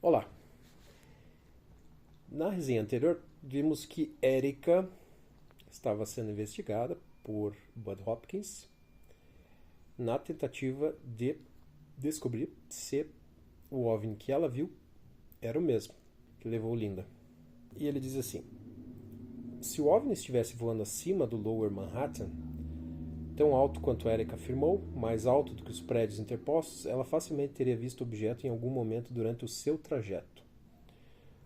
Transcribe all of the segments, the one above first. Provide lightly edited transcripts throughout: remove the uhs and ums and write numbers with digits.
Olá! Na resenha anterior, vimos que Erika estava sendo investigada por Bud Hopkins na tentativa de descobrir se o OVNI que ela viu era o mesmo que levou Linda. E ele diz assim: se o OVNI estivesse voando acima do Lower Manhattan, tão alto quanto Erika afirmou, mais alto do que os prédios interpostos, ela facilmente teria visto o objeto em algum momento durante o seu trajeto.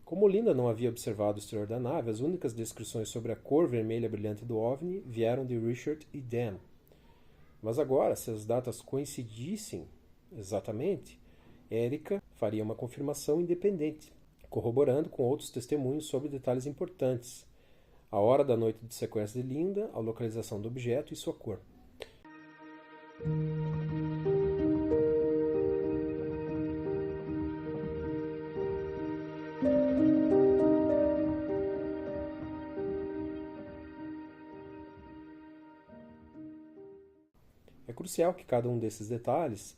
Como Linda não havia observado o exterior da nave, as únicas descrições sobre a cor vermelha brilhante do OVNI vieram de Richard e Dan. Mas agora, se as datas coincidissem exatamente, Erika faria uma confirmação independente, corroborando com outros testemunhos sobre detalhes importantes: a hora da noite de sequestro de Linda, a localização do objeto e sua cor. É crucial que cada um desses detalhes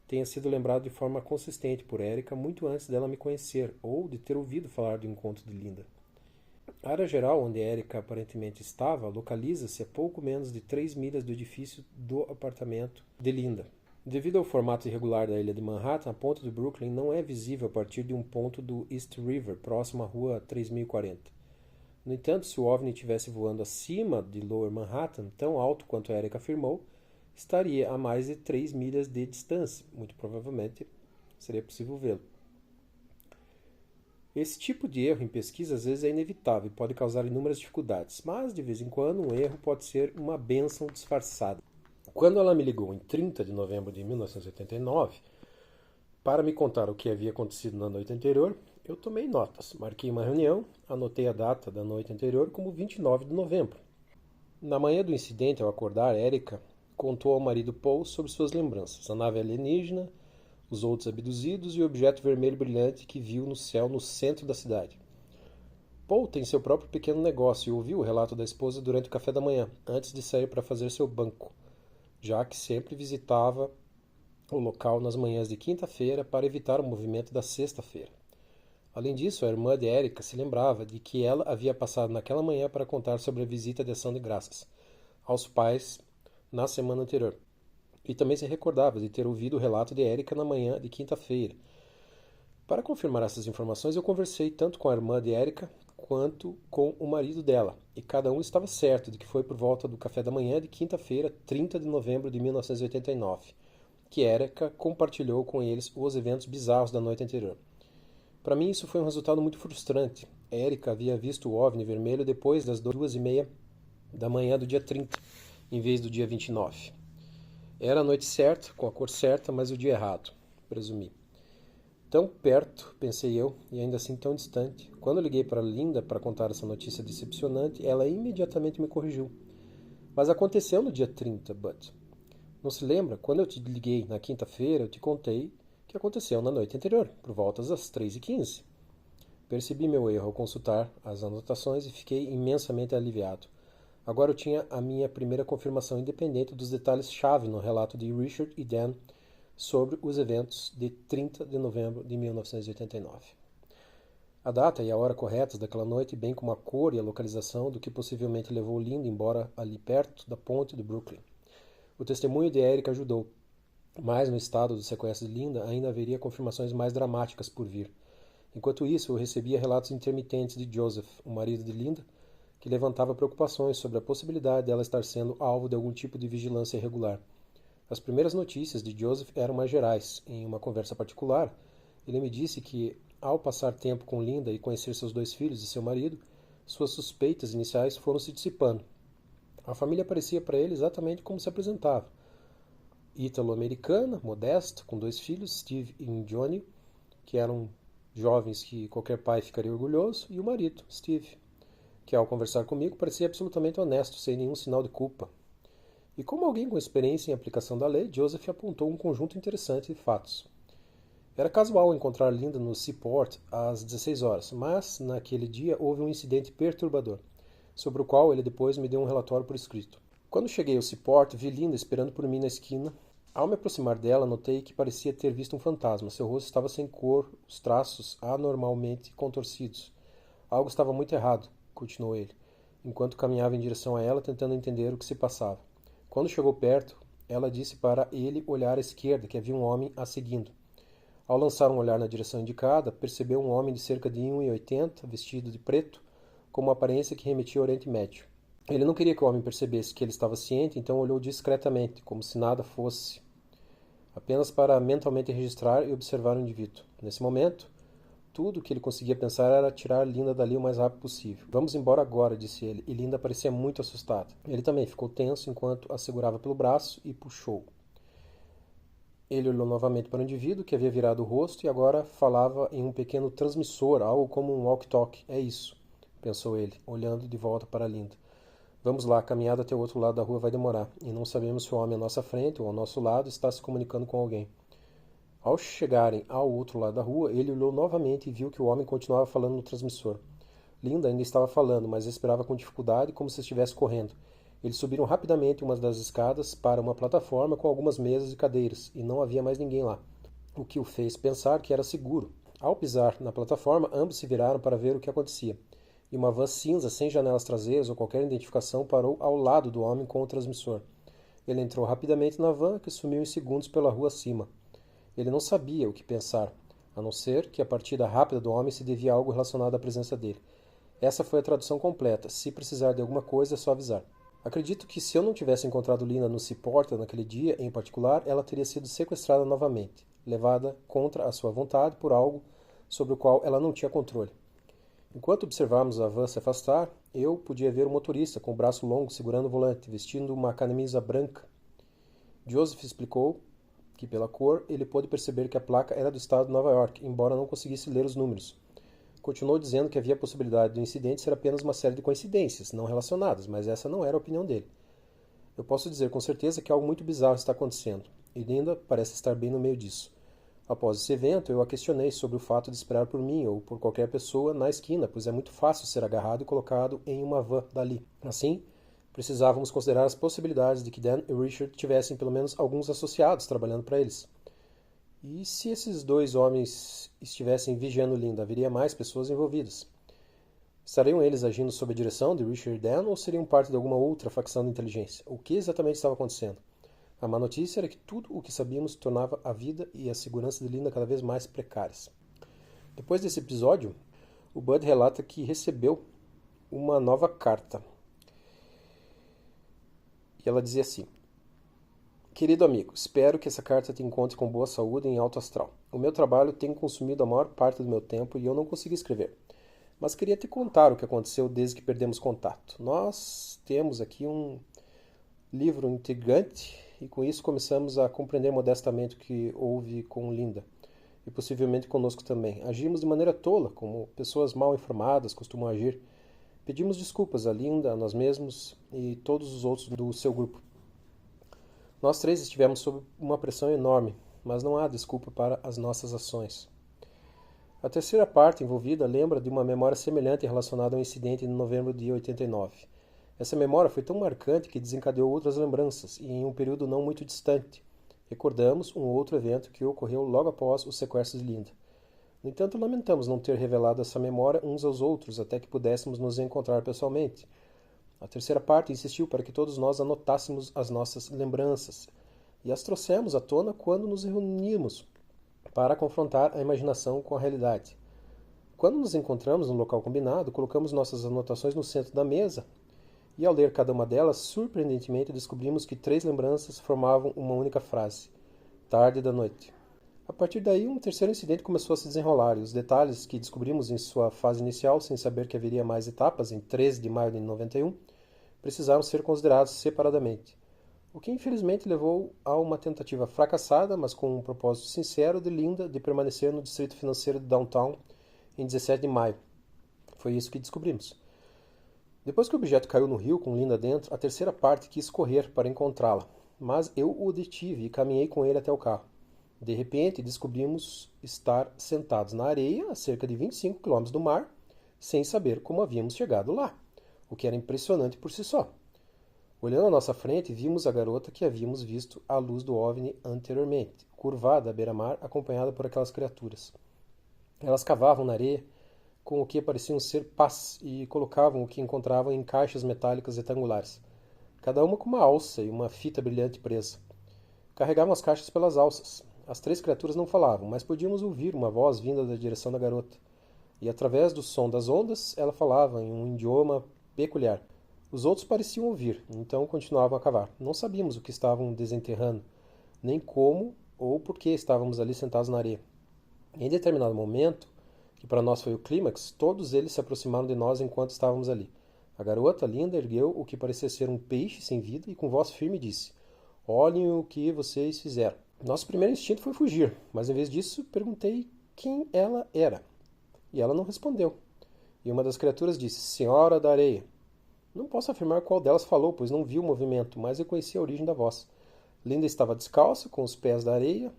tenha sido lembrado de forma consistente por Erika muito antes dela me conhecer ou de ter ouvido falar do encontro de Linda. A área geral onde Erika aparentemente estava localiza-se a pouco menos de 3 milhas do edifício do apartamento de Linda. Devido ao formato irregular da ilha de Manhattan, a ponta de Brooklyn não é visível a partir de um ponto do East River, próximo à rua 3040. No entanto, se o OVNI estivesse voando acima de Lower Manhattan, tão alto quanto Erika afirmou, estaria a mais de 3 milhas de distância. Muito provavelmente seria possível vê-lo. Esse tipo de erro em pesquisa às vezes é inevitável e pode causar inúmeras dificuldades, mas de vez em quando um erro pode ser uma bênção disfarçada. Quando ela me ligou em 30 de novembro de 1989 para me contar o que havia acontecido na noite anterior, eu tomei notas, marquei uma reunião, anotei a data da noite anterior como 29 de novembro. Na manhã do incidente, ao acordar, Erika contou ao marido Paul sobre suas lembranças, a nave alienígena, os outros abduzidos e o objeto vermelho brilhante que viu no céu no centro da cidade. Paul tem seu próprio pequeno negócio e ouviu o relato da esposa durante o café da manhã, antes de sair para fazer seu banco, já que sempre visitava o local nas manhãs de quinta-feira para evitar o movimento da sexta-feira. Além disso, a irmã de Erika se lembrava de que ela havia passado naquela manhã para contar sobre a visita de ação de graças aos pais na semana anterior. E também se recordava de ter ouvido o relato de Erika na manhã de quinta-feira. Para confirmar essas informações, eu conversei tanto com a irmã de Erika quanto com o marido dela, e cada um estava certo de que foi por volta do café da manhã de quinta-feira, 30 de novembro de 1989, que Erika compartilhou com eles os eventos bizarros da noite anterior. Para mim, isso foi um resultado muito frustrante. Erika havia visto o OVNI vermelho depois das 2h30 da manhã do dia 30, em vez do dia 29. Era a noite certa, com a cor certa, mas o dia errado, presumi. Tão perto, pensei eu, e ainda assim tão distante. Quando eu liguei para Linda para contar essa notícia decepcionante, ela imediatamente me corrigiu. Mas aconteceu no dia 30, Bud. Não se lembra? Quando eu te liguei na quinta-feira, eu te contei que aconteceu na noite anterior, por volta das 3h15. Percebi meu erro ao consultar as anotações e fiquei imensamente aliviado. Agora eu tinha a minha primeira confirmação independente dos detalhes-chave no relato de Richard e Dan sobre os eventos de 30 de novembro de 1989. A data e a hora corretas daquela noite, bem como a cor e a localização do que possivelmente levou Linda embora ali perto da ponte de Brooklyn. O testemunho de Erika ajudou, mas no estado do sequestro de Linda ainda haveria confirmações mais dramáticas por vir. Enquanto isso, eu recebia relatos intermitentes de Joseph, o marido de Linda, que levantava preocupações sobre a possibilidade dela estar sendo alvo de algum tipo de vigilância irregular. As primeiras notícias de Joseph eram mais gerais. Em uma conversa particular, ele me disse que, ao passar tempo com Linda e conhecer seus 2 filhos e seu marido, suas suspeitas iniciais foram se dissipando. A família parecia para ele exatamente como se apresentava. Ítalo-americana, modesta, com 2 filhos, Steve e Johnny, que eram jovens que qualquer pai ficaria orgulhoso, e o marido, Steve, que ao conversar comigo parecia absolutamente honesto, sem nenhum sinal de culpa. E como alguém com experiência em aplicação da lei, Joseph apontou um conjunto interessante de fatos. Era casual encontrar Linda no Seaport às 16 horas, mas naquele dia houve um incidente perturbador, sobre o qual ele depois me deu um relatório por escrito. Quando cheguei ao Seaport, vi Linda esperando por mim na esquina Ao me aproximar dela, notei que parecia ter visto um fantasma. Seu rosto estava sem cor, os traços anormalmente contorcidos. Algo estava muito errado, continuou ele, enquanto caminhava em direção a ela, tentando entender o que se passava. Quando chegou perto, ela disse para ele olhar à esquerda, que havia um homem a seguindo. Ao lançar um olhar na direção indicada, percebeu um homem de cerca de 1,80, vestido de preto, com uma aparência que remetia ao Oriente Médio. Ele não queria que o homem percebesse que ele estava ciente, então olhou discretamente, como se nada fosse, apenas para mentalmente registrar e observar o indivíduo. Nesse momento, tudo o que ele conseguia pensar era tirar Linda dali o mais rápido possível. Vamos embora agora, disse ele, e Linda parecia muito assustada. Ele também ficou tenso enquanto a segurava pelo braço e puxou. Ele olhou novamente para o indivíduo, que havia virado o rosto e agora falava em um pequeno transmissor, algo como um walkie-talkie. É isso, pensou ele, olhando de volta para Linda. Vamos lá, a caminhada até o outro lado da rua vai demorar, e não sabemos se o homem à nossa frente ou ao nosso lado está se comunicando com alguém. Ao chegarem ao outro lado da rua, ele olhou novamente e viu que o homem continuava falando no transmissor. Linda ainda estava falando, mas respirava com dificuldade, como se estivesse correndo. Eles subiram rapidamente uma das escadas para uma plataforma com algumas mesas e cadeiras, e não havia mais ninguém lá, o que o fez pensar que era seguro. Ao pisar na plataforma, ambos se viraram para ver o que acontecia, e uma van cinza sem janelas traseiras ou qualquer identificação parou ao lado do homem com o transmissor. Ele entrou rapidamente na van, que sumiu em segundos pela rua acima. Ele não sabia o que pensar, a não ser que a partida rápida do homem se devia a algo relacionado à presença dele. Essa foi a tradução completa. Se precisar de alguma coisa, é só avisar. Acredito que se eu não tivesse encontrado Lina no Seaporta naquele dia em particular, ela teria sido sequestrada novamente, levada contra a sua vontade por algo sobre o qual ela não tinha controle. Enquanto observávamos a van se afastar, eu podia ver o motorista com o braço longo segurando o volante, vestindo uma camisa branca. Joseph explicou que, pela cor, ele pôde perceber que a placa era do estado de Nova York, embora não conseguisse ler os números. Continuou dizendo que havia a possibilidade do incidente ser apenas uma série de coincidências, não relacionadas, mas essa não era a opinião dele. Eu posso dizer com certeza que algo muito bizarro está acontecendo, e Linda parece estar bem no meio disso. Após esse evento, eu a questionei sobre o fato de esperar por mim ou por qualquer pessoa na esquina, pois é muito fácil ser agarrado e colocado em uma van dali. Assim, precisávamos considerar as possibilidades de que Dan e Richard tivessem pelo menos alguns associados trabalhando para eles. E se esses dois homens estivessem vigiando Linda, haveria mais pessoas envolvidas? Estariam eles agindo sob a direção de Richard e Dan ou seriam parte de alguma outra facção de inteligência? O que exatamente estava acontecendo? A má notícia era que tudo o que sabíamos tornava a vida e a segurança de Linda cada vez mais precárias. Depois desse episódio, o Bud relata que recebeu uma nova carta. E ela dizia assim: Querido amigo, espero que essa carta te encontre com boa saúde e em alto astral. O meu trabalho tem consumido a maior parte do meu tempo e eu não consegui escrever. Mas queria te contar o que aconteceu desde que perdemos contato. Nós temos aqui um livro intrigante e com isso começamos a compreender modestamente o que houve com Linda e possivelmente conosco também. Agimos de maneira tola, como pessoas mal informadas costumam agir. Pedimos desculpas a Linda, a nós mesmos e todos os outros do seu grupo. Nós três estivemos sob uma pressão enorme, mas não há desculpa para as nossas ações. A terceira parte envolvida lembra de uma memória semelhante relacionada ao incidente de novembro de 89. Essa memória foi tão marcante que desencadeou outras lembranças, e em um período não muito distante, recordamos um outro evento que ocorreu logo após o sequestro de Linda. No entanto, lamentamos não ter revelado essa memória uns aos outros até que pudéssemos nos encontrar pessoalmente. A terceira parte insistiu para que todos nós anotássemos as nossas lembranças, e as trouxemos à tona quando nos reunimos para confrontar a imaginação com a realidade. Quando nos encontramos no local combinado, colocamos nossas anotações no centro da mesa, e ao ler cada uma delas, surpreendentemente descobrimos que 3 lembranças formavam uma única frase: tarde da noite. A partir daí, um terceiro incidente começou a se desenrolar, e os detalhes que descobrimos em sua fase inicial, sem saber que haveria mais etapas, em 13 de maio de 91, precisaram ser considerados separadamente, o que infelizmente levou a uma tentativa fracassada, mas com um propósito sincero de Linda de permanecer no distrito financeiro de Downtown em 17 de maio. Foi isso que descobrimos. Depois que o objeto caiu no rio com Linda dentro, a terceira parte quis correr para encontrá-la, mas eu o detive e caminhei com ele até o carro. De repente, descobrimos estar sentados na areia a cerca de 25 km do mar, sem saber como havíamos chegado lá, o que era impressionante por si só. Olhando à nossa frente, vimos a garota que havíamos visto à luz do OVNI anteriormente, curvada à beira-mar, acompanhada por aquelas criaturas. Elas cavavam na areia com o que pareciam ser pás e colocavam o que encontravam em caixas metálicas retangulares, cada uma com uma alça e uma fita brilhante presa. Carregavam as caixas pelas alças. As três criaturas não falavam, mas podíamos ouvir uma voz vinda da direção da garota. E através do som das ondas, ela falava em um idioma peculiar. Os outros pareciam ouvir, então continuavam a cavar. Não sabíamos o que estavam desenterrando, nem como ou por que estávamos ali sentados na areia. Em determinado momento, que para nós foi o clímax, todos eles se aproximaram de nós enquanto estávamos ali. A garota linda ergueu o que parecia ser um peixe sem vida e com voz firme disse: "Olhem o que vocês fizeram." Nosso primeiro instinto foi fugir, mas em vez disso perguntei quem ela era. E ela não respondeu. E uma das criaturas disse: "Senhora da areia." Não posso afirmar qual delas falou, pois não vi o movimento, mas eu conheci a origem da voz. Linda estava descalça, com os pés da areia,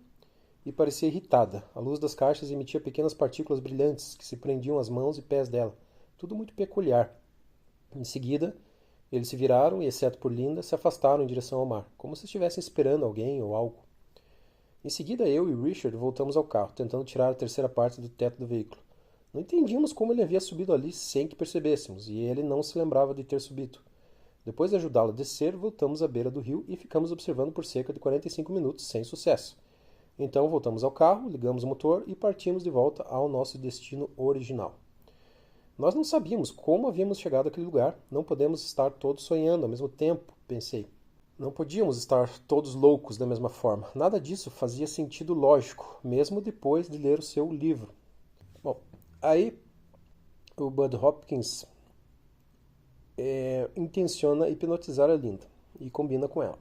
e parecia irritada. A luz das caixas emitia pequenas partículas brilhantes que se prendiam às mãos e pés dela. Tudo muito peculiar. Em seguida, eles se viraram e, exceto por Linda, se afastaram em direção ao mar, como se estivessem esperando alguém ou algo. Em seguida, eu e Richard voltamos ao carro, tentando tirar a terceira parte do teto do veículo. Não entendíamos como ele havia subido ali sem que percebêssemos, e ele não se lembrava de ter subido. Depois de ajudá-lo a descer, voltamos à beira do rio e ficamos observando por cerca de 45 minutos, sem sucesso. Então voltamos ao carro, ligamos o motor e partimos de volta ao nosso destino original. Nós não sabíamos como havíamos chegado àquele lugar. Não podemos estar todos sonhando ao mesmo tempo, pensei. Não podíamos estar todos loucos da mesma forma. Nada disso fazia sentido lógico, mesmo depois de ler o seu livro. Bom, aí o Bud Hopkins intenciona hipnotizar a Linda e combina com ela.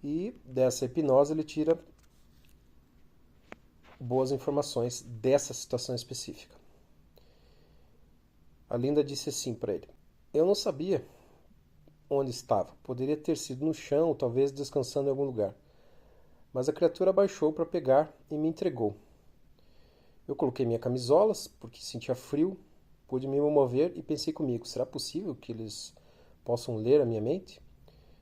E dessa hipnose ele tira boas informações dessa situação específica. A Linda disse assim para ele: "Eu não sabia onde estava. Poderia ter sido no chão, ou talvez descansando em algum lugar. Mas a criatura abaixou para pegar e me entregou. Eu coloquei minha camisola, porque sentia frio, pude me mover e pensei comigo: será possível que eles possam ler a minha mente?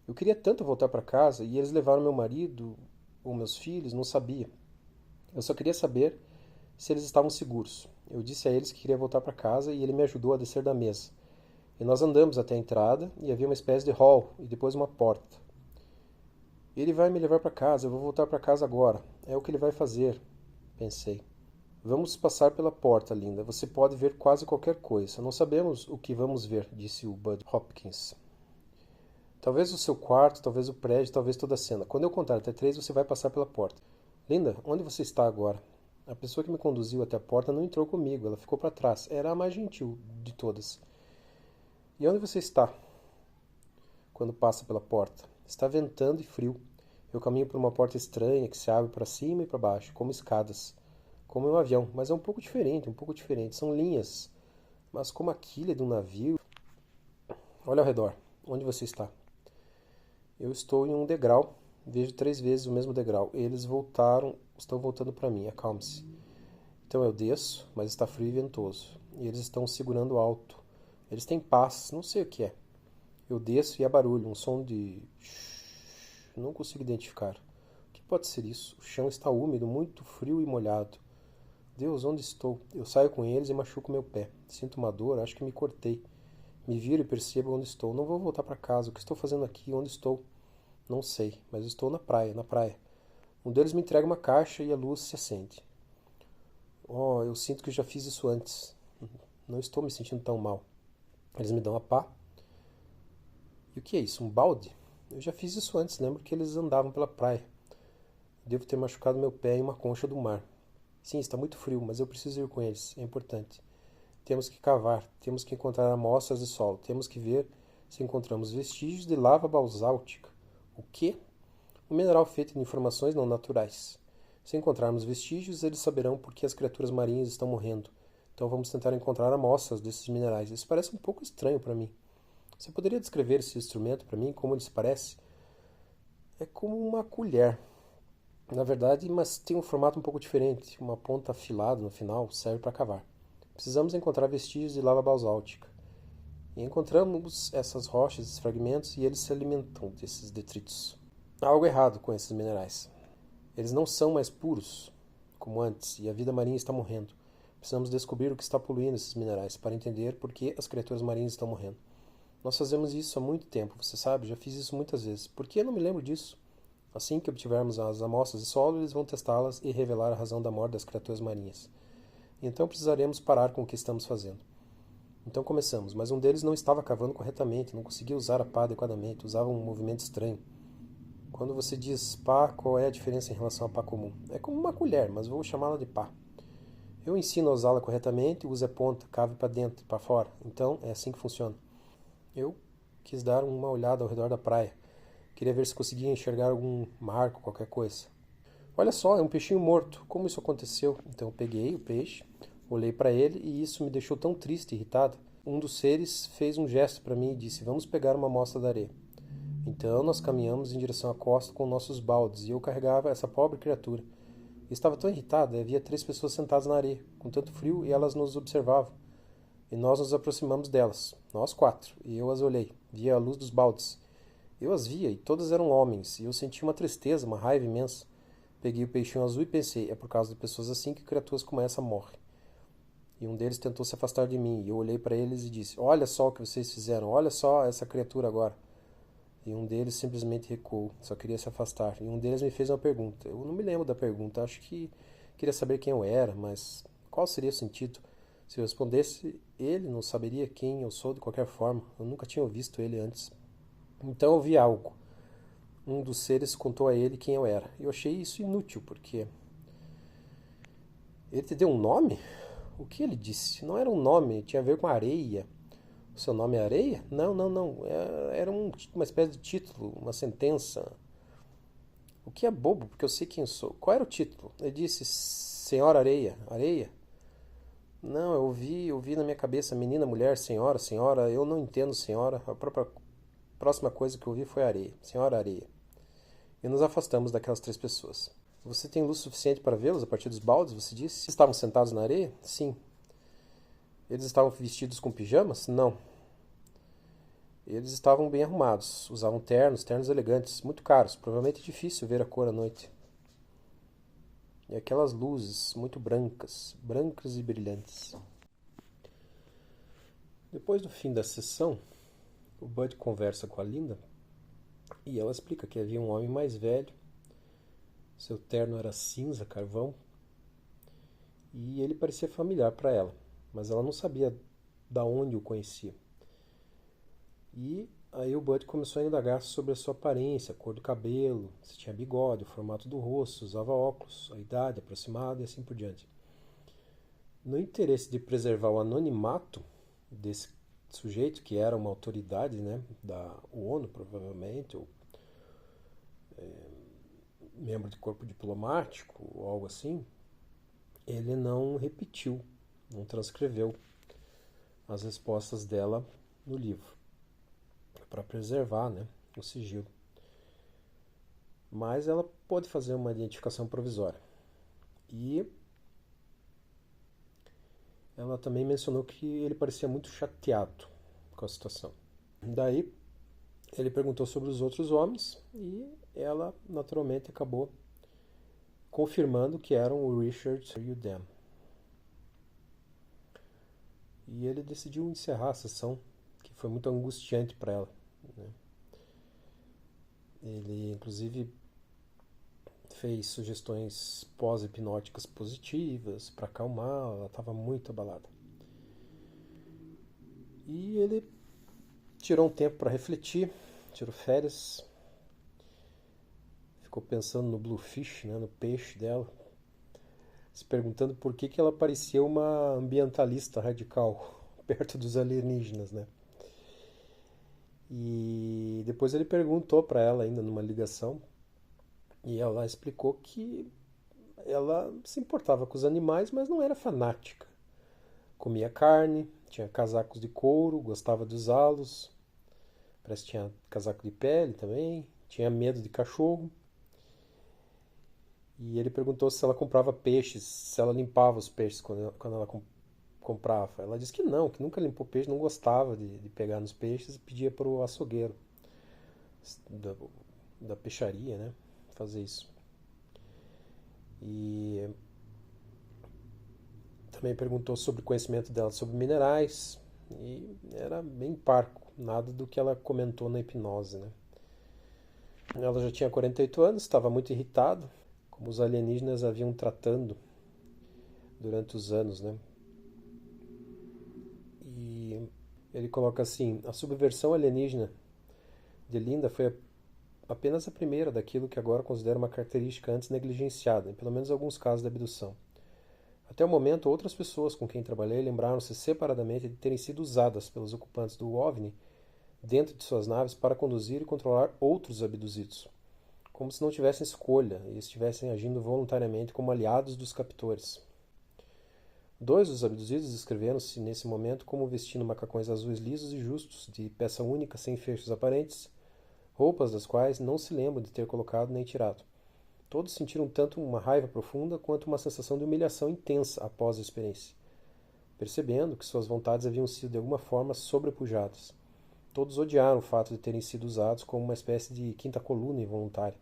Eu queria tanto voltar para casa e eles levaram meu marido ou meus filhos, não sabia. Eu só queria saber se eles estavam seguros. Eu disse a eles que queria voltar para casa e ele me ajudou a descer da mesa. E nós andamos até a entrada e havia uma espécie de hall e depois uma porta. Ele vai me levar para casa, eu vou voltar para casa agora. É o que ele vai fazer, pensei. Vamos passar pela porta, Linda. Você pode ver quase qualquer coisa. Não sabemos o que vamos ver, disse o Bud Hopkins. Talvez o seu quarto, talvez o prédio, talvez toda a cena. Quando eu contar até 3, você vai passar pela porta. Linda, onde você está agora? A pessoa que me conduziu até a porta não entrou comigo, ela ficou para trás. Era a mais gentil de todas. E onde você está? Quando passa pela porta. Está ventando e frio. Eu caminho por uma porta estranha que se abre para cima e para baixo, como escadas. Como um avião, mas é um pouco diferente, um pouco diferente. São linhas, mas como a quilha de um navio. Olha ao redor. Onde você está? Eu estou em um degrau. Vejo 3 vezes o mesmo degrau. Eles estão voltando para mim. Acalme-se. Então eu desço, mas está frio e ventoso. E eles estão segurando alto. Eles têm paz, não sei o que é. Eu desço e há barulho, um som de... Não consigo identificar. O que pode ser isso? O chão está úmido, muito frio e molhado. Deus, onde estou? Eu saio com eles e machuco meu pé. Sinto uma dor, acho que me cortei. Me viro e percebo onde estou. Não vou voltar para casa. O que estou fazendo aqui? Onde estou? Não sei, mas estou na praia, na praia. Um deles me entrega uma caixa e a luz se acende. Oh, eu sinto que já fiz isso antes. Não estou me sentindo tão mal. Eles me dão a pá. E o que é isso? Um balde? Eu já fiz isso antes, lembro que eles andavam pela praia. Devo ter machucado meu pé em uma concha do mar. Sim, está muito frio, mas eu preciso ir com eles, é importante. Temos que cavar, temos que encontrar amostras de solo, temos que ver se encontramos vestígios de lava basáltica. O quê? Um mineral feito de informações não naturais. Se encontrarmos vestígios, eles saberão por que as criaturas marinhas estão morrendo. Então vamos tentar encontrar amostras desses minerais. Isso parece um pouco estranho para mim. Você poderia descrever esse instrumento para mim, como ele se parece? É como uma colher, na verdade, mas tem um formato um pouco diferente. Uma ponta afilada no final serve para cavar. Precisamos encontrar vestígios de lava basáltica. E encontramos essas rochas, esses fragmentos, e eles se alimentam desses detritos. Há algo errado com esses minerais. Eles não são mais puros, como antes, e a vida marinha está morrendo. Precisamos descobrir o que está poluindo esses minerais, para entender por que as criaturas marinhas estão morrendo. Nós fazemos isso há muito tempo, você sabe, já fiz isso muitas vezes. Por que eu não me lembro disso? Assim que obtivermos as amostras de solo, eles vão testá-las e revelar a razão da morte das criaturas marinhas. Então precisaremos parar com o que estamos fazendo. Então começamos, mas um deles não estava cavando corretamente, não conseguia usar a pá adequadamente, usava um movimento estranho. Quando você diz pá, qual é a diferença em relação à pá comum? É como uma colher, mas vou chamá-la de pá. Eu ensino a usá-la corretamente, use a ponta, cave para dentro e para fora. Então é assim que funciona. Eu quis dar uma olhada ao redor da praia. Queria ver se conseguia enxergar algum marco, qualquer coisa. Olha só, é um peixinho morto. Como isso aconteceu? Então eu peguei o peixe, olhei para ele e isso me deixou tão triste e irritado. Um dos seres fez um gesto para mim e disse: "Vamos pegar uma amostra da areia." Então nós caminhamos em direção à costa com nossos baldes e eu carregava essa pobre criatura. Eu estava tão irritado, havia 3 pessoas sentadas na areia, com tanto frio, e elas nos observavam. E nós nos aproximamos delas, nós 4, e eu as olhei, via a luz dos baldes. Eu as via, e todas eram homens, e eu senti uma tristeza, uma raiva imensa. Peguei o peixinho azul e pensei: é por causa de pessoas assim que criaturas como essa morrem. E um deles tentou se afastar de mim, e eu olhei para eles e disse: "Olha só o que vocês fizeram, olha só essa criatura agora." E um deles simplesmente recuou, só queria se afastar. E um deles me fez uma pergunta. Eu não me lembro da pergunta, acho que queria saber quem eu era, mas qual seria o sentido? Se eu respondesse, ele não saberia quem eu sou de qualquer forma. Eu nunca tinha visto ele antes. Então eu vi algo. Um dos seres contou a ele quem eu era. Eu achei isso inútil, porque... Ele te deu um nome? O que ele disse? Não era um nome, tinha a ver com areia. O seu nome é Areia? Não, não, não. Era uma espécie de título, uma sentença. O que é bobo, porque eu sei quem eu sou. Qual era o título? Ele disse: Senhora Areia. Areia? Não, eu vi na minha cabeça menina, mulher, senhora, senhora. Eu não entendo senhora. A próxima coisa que eu vi foi areia. Senhora Areia. E nos afastamos daquelas 3 pessoas. Você tem luz suficiente para vê-los a partir dos baldes, você disse? Estavam sentados na areia? Sim. Eles estavam vestidos com pijamas? Não. Eles estavam bem arrumados, usavam ternos elegantes, muito caros, provavelmente difícil ver a cor à noite. E aquelas luzes muito brancas, brancas e brilhantes. Depois do fim da sessão, o Bud conversa com a Linda e ela explica que havia um homem mais velho, seu terno era cinza, carvão, e ele parecia familiar para ela, mas ela não sabia da onde o conhecia. E aí o Bud começou a indagar sobre a sua aparência, a cor do cabelo, se tinha bigode, o formato do rosto, usava óculos, a idade aproximada e assim por diante. No interesse de preservar o anonimato desse sujeito, que era uma autoridade, né, da ONU provavelmente, ou membro de corpo diplomático ou algo assim, ele não repetiu, não transcreveu as respostas dela no livro, para preservar, né, o sigilo. Mas ela pôde fazer uma identificação provisória. E ela também mencionou que ele parecia muito chateado com a situação. Daí ele perguntou sobre os outros homens e ela naturalmente acabou confirmando que eram o Richard e o Dan. E ele decidiu encerrar a sessão, que foi muito angustiante para ela, né? Ele inclusive fez sugestões pós-hipnóticas positivas para acalmar, ela estava muito abalada. E ele tirou um tempo para refletir, tirou férias, ficou pensando no Bluefish, né, no peixe dela, se perguntando por que ela parecia uma ambientalista radical perto dos alienígenas, né? E depois ele perguntou para ela ainda numa ligação e ela explicou que ela se importava com os animais, mas não era fanática. Comia carne, tinha casacos de couro, gostava de usá-los, parece que tinha casaco de pele também, tinha medo de cachorro. E ele perguntou se ela comprava peixes, se ela limpava os peixes quando ela comprava. Ela disse que não, que nunca limpou peixe, não gostava de pegar nos peixes e pedia para o açougueiro da, da peixaria, né, fazer isso. E também perguntou sobre o conhecimento dela sobre minerais e era bem parco, nada do que ela comentou na hipnose, né. Ela já tinha 48 anos, estava muito irritado, como os alienígenas a haviam tratando durante os anos, né. E ele coloca assim: a subversão alienígena de Linda foi apenas a primeira daquilo que agora considero uma característica antes negligenciada, em pelo menos alguns casos de abdução. Até o momento, outras pessoas com quem trabalhei lembraram-se separadamente de terem sido usadas pelos ocupantes do OVNI dentro de suas naves para conduzir e controlar outros abduzidos, como se não tivessem escolha e estivessem agindo voluntariamente como aliados dos captores. Dois dos abduzidos descreveram-se nesse momento como vestindo macacões azuis lisos e justos, de peça única sem fechos aparentes, roupas das quais não se lembram de ter colocado nem tirado. Todos sentiram tanto uma raiva profunda quanto uma sensação de humilhação intensa após a experiência, percebendo que suas vontades haviam sido de alguma forma sobrepujadas. Todos odiaram o fato de terem sido usados como uma espécie de quinta coluna involuntária,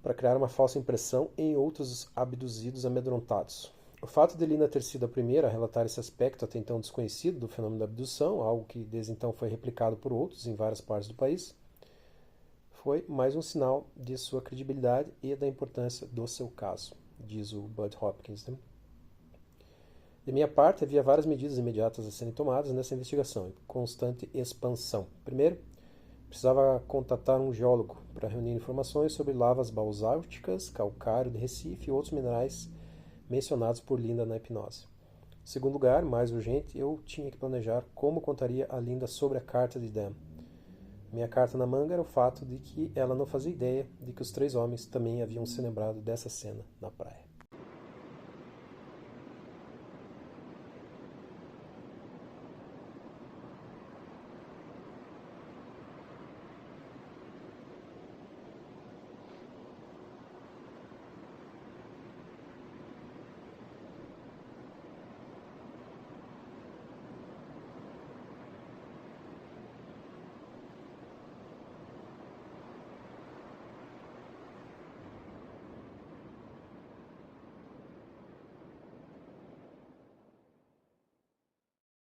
para criar uma falsa impressão em outros abduzidos amedrontados. O fato de Lina ter sido a primeira a relatar esse aspecto até então desconhecido do fenômeno da abdução, algo que desde então foi replicado por outros em várias partes do país, foi mais um sinal de sua credibilidade e da importância do seu caso, diz o Bud Hopkins. Né? De minha parte, havia várias medidas imediatas a serem tomadas nessa investigação, em constante expansão. Primeiro, precisava contatar um geólogo para reunir informações sobre lavas basálticas, calcário de Recife e outros minerais mencionados por Linda na hipnose. Em segundo lugar, mais urgente, eu tinha que planejar como contaria a Linda sobre a carta de Dan. Minha carta na manga era o fato de que ela não fazia ideia de que os três homens também haviam se lembrado dessa cena na praia.